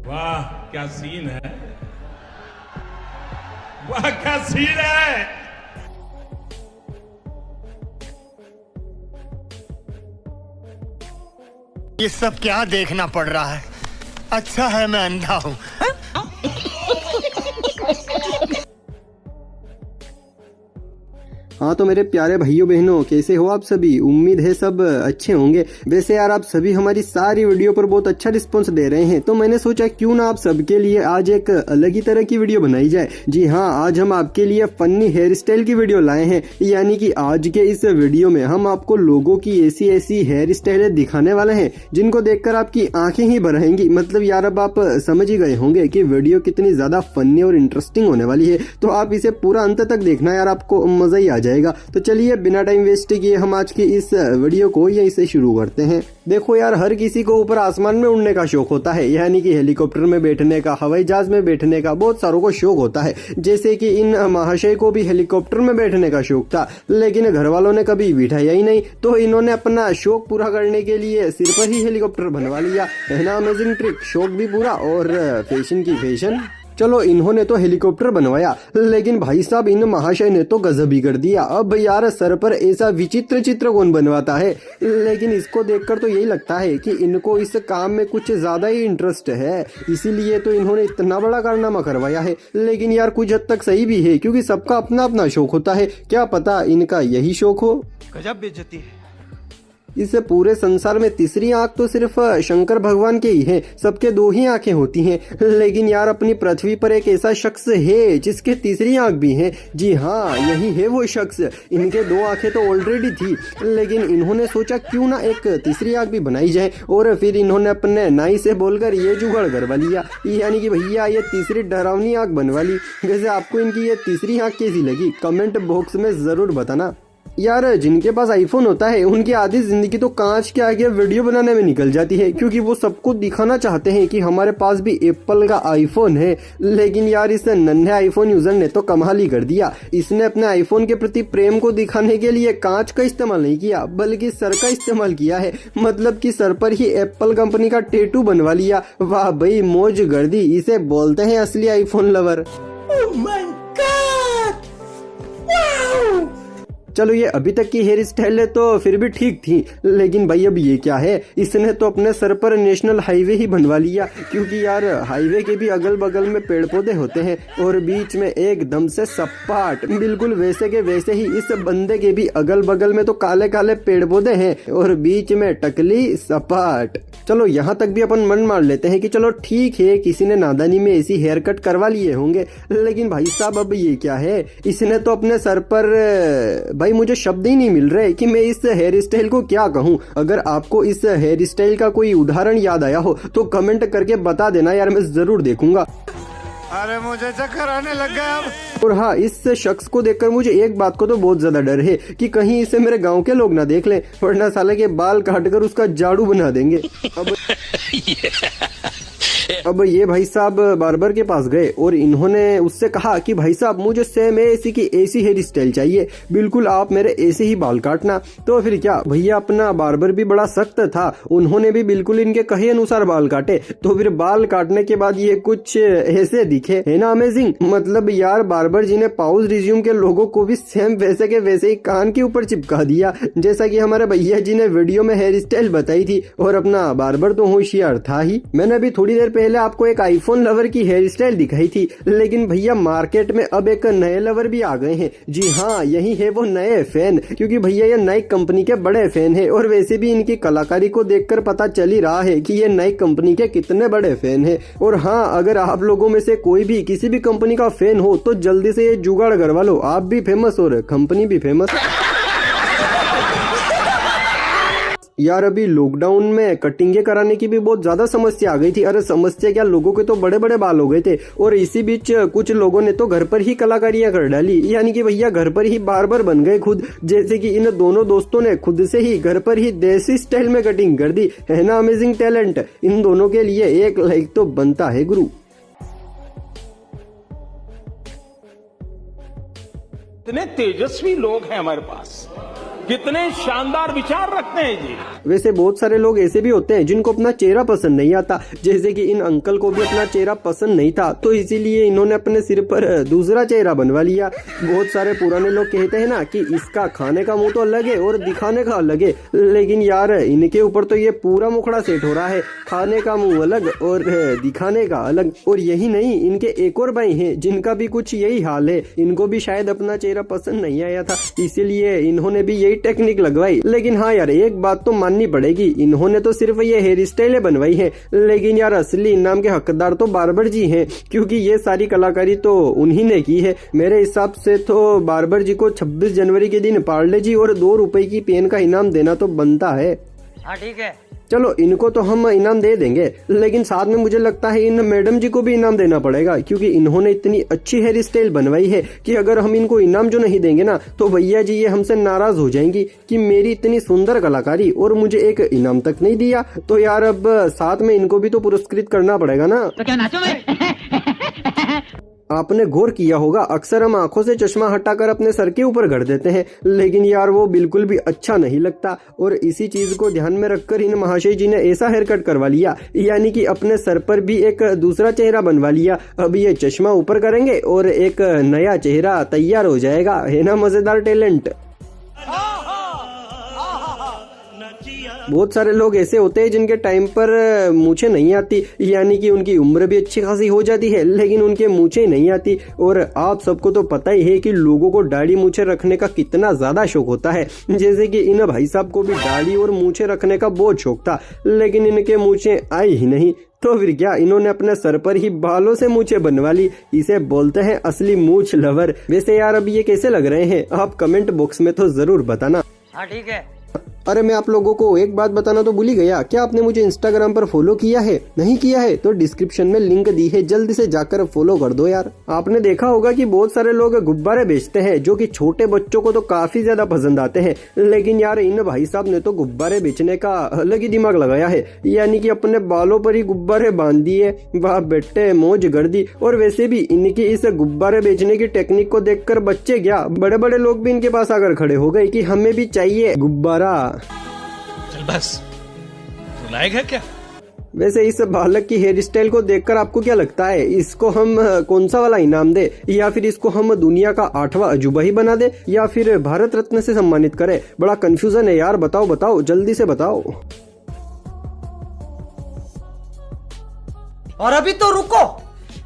वाह क्या सीन है, वाह क्या सीन है। ये सब क्या देखना पड़ रहा है? अच्छा है मैं अंधा हूँ। हाँ तो मेरे प्यारे भाइयों बहनों, कैसे हो आप सभी? उम्मीद है सब अच्छे होंगे। वैसे यार आप सभी हमारी सारी वीडियो पर बहुत अच्छा रिस्पांस दे रहे हैं, तो मैंने सोचा क्यों ना आप सबके लिए आज एक अलग ही तरह की वीडियो बनाई जाए। जी हाँ, आज हम आपके लिए फनी हेयर स्टाइल की वीडियो लाए हैं। यानी कि आज के इस वीडियो में हम आपको लोगों की ऐसी ऐसी हेयर स्टाइलें दिखाने वाले हैं जिनको देखकर आपकी आंखें ही भर आएंगी। मतलब यार अब आप समझ ही गए होंगे कि वीडियो कितनी ज्यादा फनी और इंटरेस्टिंग होने वाली है, तो आप इसे पूरा अंत तक देखना यार, आपको मजा ही आ जाएगा। तो चलिए बिना टाइम वेस्ट किए हम आज की इस वीडियो को यहीं से शुरू करते हैं। देखो यार, हर किसी को ऊपर आसमान में उड़ने का शौक होता है, यानी कि हेलीकॉप्टर में बैठने का, हवाई जहाज में बैठने का बहुत सारों को शौक होता है। जैसे कि इन महाशय को भी हेलीकॉप्टर में बैठने का शौक था, लेकिन घर वालों ने कभी बिठाया ही नहीं, तो इन्होंने अपना शौक पूरा करने के लिए सिर पर ही हेलीकॉप्टर बनवा लिया। है ना अमेजिंग ट्रिक? शौक भी पूरा और फैशन की फैशन। चलो इन्होंने तो हेलीकॉप्टर बनवाया, लेकिन भाई साहब इन महाशय ने तो गजब ही कर दिया। अब यार सर पर ऐसा विचित्र चित्र कौन बनवाता है? लेकिन इसको देखकर तो यही लगता है कि इनको इस काम में कुछ ज्यादा ही इंटरेस्ट है, इसीलिए तो इन्होंने इतना बड़ा कारनामा करवाया है। लेकिन यार कुछ हद तक सही भी है, क्योंकि सबका अपना अपना शौक होता है, क्या पता इनका यही शौक हो। गजब बेइज्जती है। इस पूरे संसार में तीसरी आंख तो सिर्फ शंकर भगवान के ही है, सबके दो ही आंखें होती हैं। लेकिन यार अपनी पृथ्वी पर एक ऐसा शख्स है जिसके तीसरी आंख भी है। जी हाँ, यही है वो शख्स। इनके दो आंखें तो ऑलरेडी थी, लेकिन इन्होंने सोचा क्यों ना एक तीसरी आंख भी बनाई जाए, और फिर इन्होंने अपने नाई से बोलकर ये जुगाड़ करवा लिया, यानी कि भैया ये तीसरी डरावनी आंख बनवा ली। वैसे आपको इनकी ये तीसरी आंख कैसी लगी? कमेंट बॉक्स में जरूर बताना। यार जिनके पास आईफोन होता है उनकी आधी जिंदगी तो कांच के आगे वीडियो बनाने में निकल जाती है, क्योंकि वो सबको दिखाना चाहते हैं कि हमारे पास भी एप्पल का आईफोन है। लेकिन यार इस नन्हे आईफोन यूजर ने तो कमाल ही कर दिया। इसने अपने आईफोन के प्रति प्रेम को दिखाने के लिए कांच का इस्तेमाल नहीं किया, बल्कि सर का इस्तेमाल किया है। मतलब कि सर पर ही एप्पल कंपनी का टैटू बनवा लिया। वाह भाई, मौज गर्दी, इसे बोलते हैं असली iPhone lover. Oh my God! Wow! चलो ये अभी तक की हेयर स्टाइल है तो फिर भी ठीक थी, लेकिन भाई अब ये क्या है? इसने तो अपने सर पर नेशनल हाईवे ही बनवा लिया, क्योंकि यार हाईवे के भी अगल बगल में पेड़ पौधे होते हैं और बीच में एकदम से सपाट, बिल्कुल वैसे के वैसे ही इस बंदे के भी अगल बगल में तो काले काले पेड़ पौधे हैं और बीच में टकली सपाट। चलो यहाँ तक भी अपन मन मार लेते हैं कि चलो ठीक है, किसी ने नादानी में ऐसी हेयर कट करवा लिए होंगे। लेकिन भाई साहब अब ये क्या है? इसने तो अपने सर पर, भाई मुझे शब्द ही नहीं मिल रहे कि मैं इस हेयर स्टाइल को क्या कहूँ। अगर आपको इस हेयर स्टाइल का कोई उदाहरण याद आया हो तो कमेंट करके बता देना यार, मैं जरूर देखूंगा। अरे मुझे चक्कर आने लग गया अब। और हाँ, इस शख्स को देखकर मुझे एक बात को तो बहुत ज्यादा डर है कि कहीं इसे मेरे गांव के लोग ना देख लें, वरना साले के बाल काटकर उसका झाड़ू बना देंगे। अब ये भाई साहब बार्बर के पास गए और इन्होंने उससे कहा कि भाई साहब मुझे सेम ऐसी की ऐसी हेयर स्टाइल चाहिए, बिल्कुल आप मेरे ऐसे ही बाल काटना। तो फिर क्या, भैया अपना बार्बर भी बड़ा सख्त था, उन्होंने भी बिल्कुल इनके कहे अनुसार बाल काटे। तो फिर बाल काटने के बाद ये कुछ ऐसे दिखे, है ना अमेजिंग? मतलब यार बार्बर जी ने पाउस रिज्यूम के लोगों को भी सेम वैसे के वैसे ही कान के ऊपर चिपका दिया, जैसा कि हमारे भैया जी ने वीडियो में हेयर स्टाइल बताई थी। और अपना बार्बर तो होशियार था ही। मैंने अभी थोड़ी देर पहले आपको एक आईफोन लवर की हेयर स्टाइल दिखाई थी, लेकिन भैया मार्केट में अब एक नए लवर भी आ गए हैं। जी हाँ, यही है वो नए फैन, क्योंकि भैया ये नई कंपनी के बड़े फैन है। और वैसे भी इनकी कलाकारी को देखकर पता चल ही रहा है कि ये नई कंपनी के कितने बड़े फैन है। और हाँ, अगर आप लोगों में से कोई भी किसी भी कंपनी का फैन हो तो जल्दी से ये जुगाड़ करवा लो, आप भी फेमस और कंपनी भी फेमस। यार अभी लॉकडाउन में कटिंगे कराने की भी बहुत ज्यादा समस्या आ गई थी। अरे समस्या क्या, लोगों के तो बड़े बड़े बाल हो गए थे, और इसी बीच कुछ लोगों ने तो घर पर ही कलाकारियां कर डाली, यानी कि भैया घर पर ही बार्बर बन गए खुद। जैसे कि इन दोनों दोस्तों ने खुद से ही घर पर ही देसी स्टाइल में कटिंग कर दी। है ना अमेजिंग टैलेंट? इन दोनों के लिए एक लाइक तो बनता है गुरु। इतने तेजस्वी लोग हैं हमारे पास कितने शानदार विचार रखते हैं जी। वैसे बहुत सारे लोग ऐसे भी होते हैं जिनको अपना चेहरा पसंद नहीं आता, जैसे कि इन अंकल को भी अपना चेहरा पसंद नहीं था, तो इसीलिए इन्होंने अपने सिर पर दूसरा चेहरा बनवा लिया। बहुत सारे पुराने लोग कहते हैं ना कि इसका खाने का मुंह तो अलग है और दिखाने का अलग है, लेकिन यार इनके ऊपर तो ये पूरा मुखड़ा सेट हो रहा है, खाने का मुंह अलग और दिखाने का अलग। और यही नहीं, इनके एक और भाई हैं जिनका भी कुछ यही हाल है, इनको भी शायद अपना चेहरा पसंद नहीं आया था, इसीलिए इन्होंने भी यही टेक्निक लगवाई। लेकिन हाँ यार, एक बात तो माननी पड़ेगी, इन्होंने तो सिर्फ ये हेयर स्टाइल बनवाई है, लेकिन यार असली इनाम के हकदार तो बार्बर जी हैं, क्योंकि ये सारी कलाकारी तो उन्हीं ने की है। मेरे हिसाब से तो बार्बर जी को 26 जनवरी के दिन पार्ले जी और 2 रुपए की पेन का इनाम देना तो बनता है। हाँ ठीक है, चलो इनको तो हम इनाम दे देंगे, लेकिन साथ में मुझे लगता है इन मैडम जी को भी इनाम देना पड़ेगा, क्योंकि इन्होंने इतनी अच्छी हेयर स्टाइल बनवाई है कि अगर हम इनको इनाम जो नहीं देंगे ना, तो भैया जी ये हमसे नाराज हो जाएंगी कि मेरी इतनी सुंदर कलाकारी और मुझे एक इनाम तक नहीं दिया। तो यार अब साथ में इनको भी तो पुरस्कृत करना पड़ेगा ना। तो क्या नाचो मैं? आपने गौर किया होगा, अक्सर हम आंखों से चश्मा हटाकर अपने सर के ऊपर गढ़ देते हैं, लेकिन यार वो बिल्कुल भी अच्छा नहीं लगता। और इसी चीज को ध्यान में रखकर इन महाशय जी ने ऐसा हेयर कट करवा लिया, यानी कि अपने सर पर भी एक दूसरा चेहरा बनवा लिया। अब ये चश्मा ऊपर करेंगे और एक नया चेहरा तैयार हो जाएगा। है ना मजेदार टैलेंट। बहुत सारे लोग ऐसे होते हैं जिनके टाइम पर मूछें नहीं आती, यानी कि उनकी उम्र भी अच्छी खासी हो जाती है, लेकिन उनके मूछें नहीं आती। और आप सबको तो पता ही है कि लोगों को दाढ़ी मूछें रखने का कितना ज्यादा शौक होता है, जैसे कि इन भाई साहब को भी दाढ़ी और मूछें रखने का बहुत शौक था, लेकिन इनके मूछें आई ही नहीं। तो फिर क्या, इन्होंने अपने सर पर ही बालों से मूछें बनवा ली। इसे बोलते हैं असली मूछ लवर। वैसे यार अब ये कैसे लग रहे हैं, आप कमेंट बॉक्स में तो जरूर बताना। हाँ ठीक है। अरे मैं आप लोगों को एक बात बताना तो भूल ही गया, क्या आपने मुझे इंस्टाग्राम पर फॉलो किया है? नहीं किया है तो डिस्क्रिप्शन में लिंक दी है, जल्दी से जाकर फॉलो कर दो यार। आपने देखा होगा कि बहुत सारे लोग गुब्बारे बेचते हैं जो कि छोटे बच्चों को तो काफी ज्यादा पसंद आते हैं, लेकिन यार इन भाई साहब ने तो गुब्बारे बेचने का अलग ही दिमाग लगाया है, यानी कि अपने बालों पर ही गुब्बारे बांध दिए। वाह बेटे, मौज कर दी। और वैसे भी इनकी इस गुब्बारे बेचने की टेक्निक को देखकर बच्चे क्या, बड़े बड़े लोग भी इनके पास आकर खड़े हो गए कि हमें भी चाहिए गुब्बारा। चल बस, रुलाएगा क्या? वैसे इस बालक की हेयर स्टाइल को देखकर आपको क्या लगता है, इसको हम कौन सा वाला इनाम दे, या फिर इसको हम दुनिया का 8वां अजूबा ही बना दे, या फिर भारत रत्न से सम्मानित करें? बड़ा कंफ्यूजन है यार, बताओ बताओ, जल्दी से बताओ। और अभी तो रुको,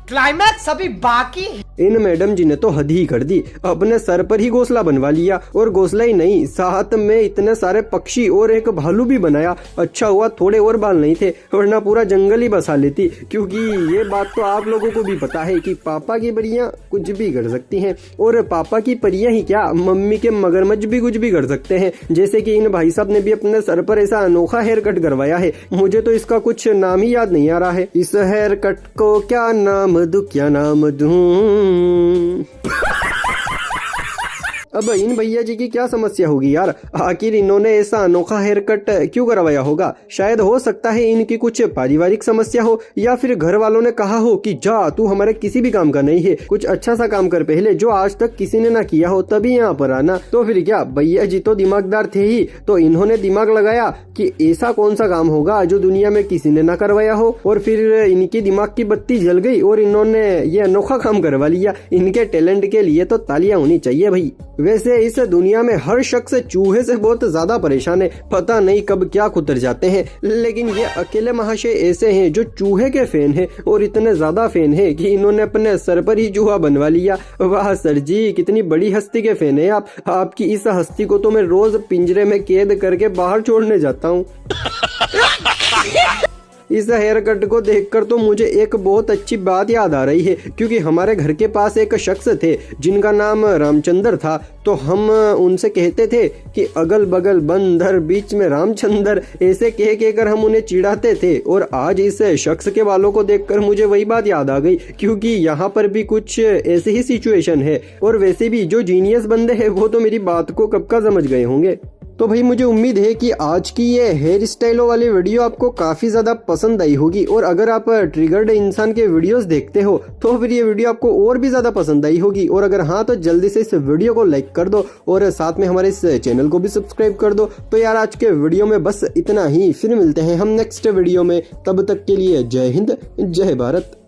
क्लाइमैक्स अभी बाकी है। इन मैडम जी ने तो हद ही कर दी, अपने सर पर ही घोंसला बनवा लिया, और घोंसला ही नहीं, साथ में इतने सारे पक्षी और एक भालू भी बनाया। अच्छा हुआ थोड़े और बाल नहीं थे, वरना पूरा जंगल ही बसा लेती, क्योंकि ये बात तो आप लोगों को भी पता है कि पापा की परियां कुछ भी कर सकती हैं, और पापा की परियां ही क्या, मम्मी के मगरमच्छ भी कुछ भी कर सकते हैं। जैसे कि इन भाई साहब ने भी अपने सर पर ऐसा अनोखा हेयर कट करवाया है, मुझे तो इसका कुछ नाम ही याद नहीं आ रहा है। इस हेयर कट को क्या नाम दूं, क्या नाम दूं? अब इन भैया जी की क्या समस्या होगी यार, आखिर इन्होंने ऐसा अनोखा हेयर कट क्यों करवाया होगा? शायद हो सकता है इनकी कुछ पारिवारिक समस्या हो, या फिर घर वालों ने कहा हो कि जा तू हमारे किसी भी काम का नहीं है, कुछ अच्छा सा काम कर पहले जो आज तक किसी ने ना किया हो, तभी यहाँ पर आना। तो फिर क्या, भैया जी तो दिमागदार थे ही, तो इन्होंने दिमाग लगाया कि ऐसा कौन सा काम होगा जो दुनिया में किसी ने ना करवाया हो, और फिर इनकी दिमाग की बत्ती जल गई और इन्होंने ये अनोखा काम करवा लिया। इनके टैलेंट के लिए तो तालियां होनी चाहिए भाई। वैसे इस दुनिया में हर शख्स चूहे से बहुत ज्यादा परेशान है, पता नहीं कब क्या खुतर जाते हैं, लेकिन ये अकेले महाशय ऐसे हैं जो चूहे के फैन हैं, और इतने ज्यादा फैन हैं कि इन्होंने अपने सर पर ही चूहा बनवा लिया। वाह सर जी, कितनी बड़ी हस्ती के फैन है आप। आपकी इस हस्ती को तो मैं रोज पिंजरे में कैद करके बाहर छोड़ने जाता हूँ। इस हेयर कट को देखकर तो मुझे एक बहुत अच्छी बात याद आ रही है, क्योंकि हमारे घर के पास एक शख्स थे जिनका नाम रामचंद्र था, तो हम उनसे कहते थे कि अगल बगल बंदर बीच में रामचंद्र, ऐसे कहकर हम उन्हें चिढ़ाते थे। और आज इस शख्स के बालों को देखकर मुझे वही बात याद आ गई, क्योंकि यहाँ पर भी कुछ ऐसे ही सिचुएशन है। और वैसे भी जो जीनियस बंदे हैं वो तो मेरी बात को कब का समझ गए होंगे। तो भाई मुझे उम्मीद है कि आज की ये हेयर स्टाइलों वाली वीडियो आपको काफी ज्यादा पसंद आई होगी, और अगर आप ट्रिगर्ड इंसान के वीडियोस देखते हो तो फिर ये वीडियो आपको और भी ज्यादा पसंद आई होगी। और अगर हाँ तो जल्दी से इस वीडियो को लाइक कर दो और साथ में हमारे इस चैनल को भी सब्सक्राइब कर दो। तो यार आज के वीडियो में बस इतना ही, फिर मिलते हैं हम नेक्स्ट वीडियो में, तब तक के लिए जय हिंद जय भारत।